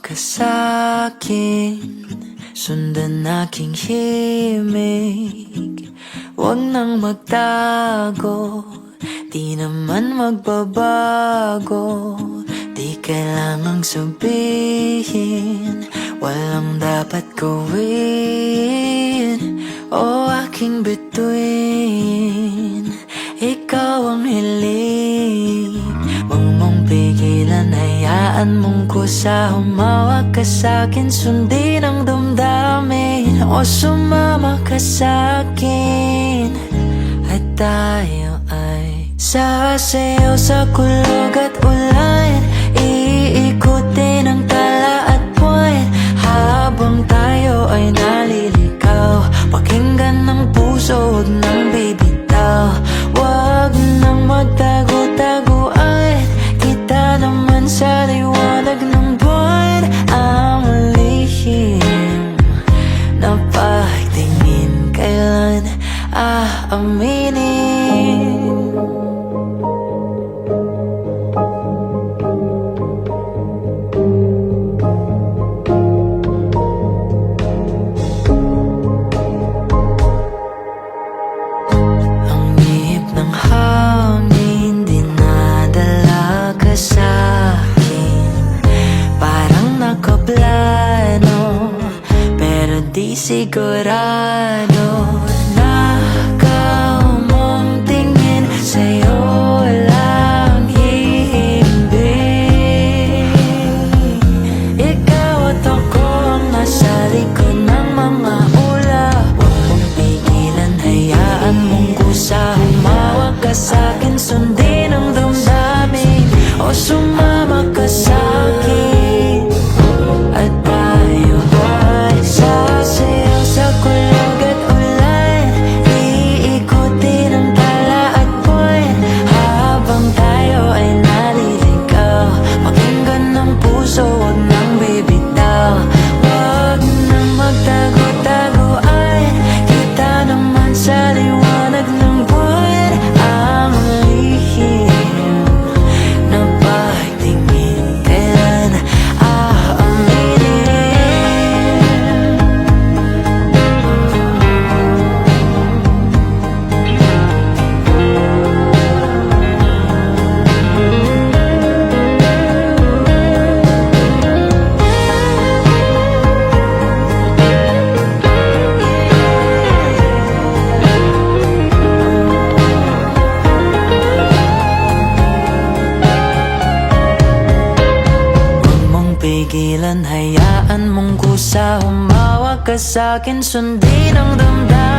ka sa'kin, sundan aking himig. Huwag nang magtago, di naman magbabago. Di kailangang sabihin, walang dapat gawin. O aking bituin, ikaw ang hiling. Huwag mong pigilan, hayaan mong kusa. Humawak ka sa'kin, sundin ang damdamin. O sumama ka sa'kin, at tayo ay sasayaw sa kulog at ulan. Iikutin ang tala at buwan, habang tayo ay naliligaw. Pakinggan ng puso, huwag nang bibitaw. Huwag nang magtago-taguan, kita naman sa liwanag ng buwan. Ang lihim na pagtingin, kailan aaminin? Di sigurado, nakaw mong tingin, sa'yo lang hihimbing. Ikaw at ako ang nasa likod ng mga ulap. Huwag mong pigilan, hayaan mong kusa. Humawak ka sa'kin, sundin ang damdamin. O sumama ka sa'kin, at tayo ay sasayaw sa kulog at ulan. Iikutin ang tala at buwan, habang tayo ay naliligaw. Pakinggan ng puso, huwag nang bibitaw. Huwag nang magtago-taguan, kita naman sa liwanag ng buwan. Ang lihim na pagtingin, kailan aaminin? Pigilan, hayaan mong kusa. Humawak ka sa'kin, sundin ang damdamin.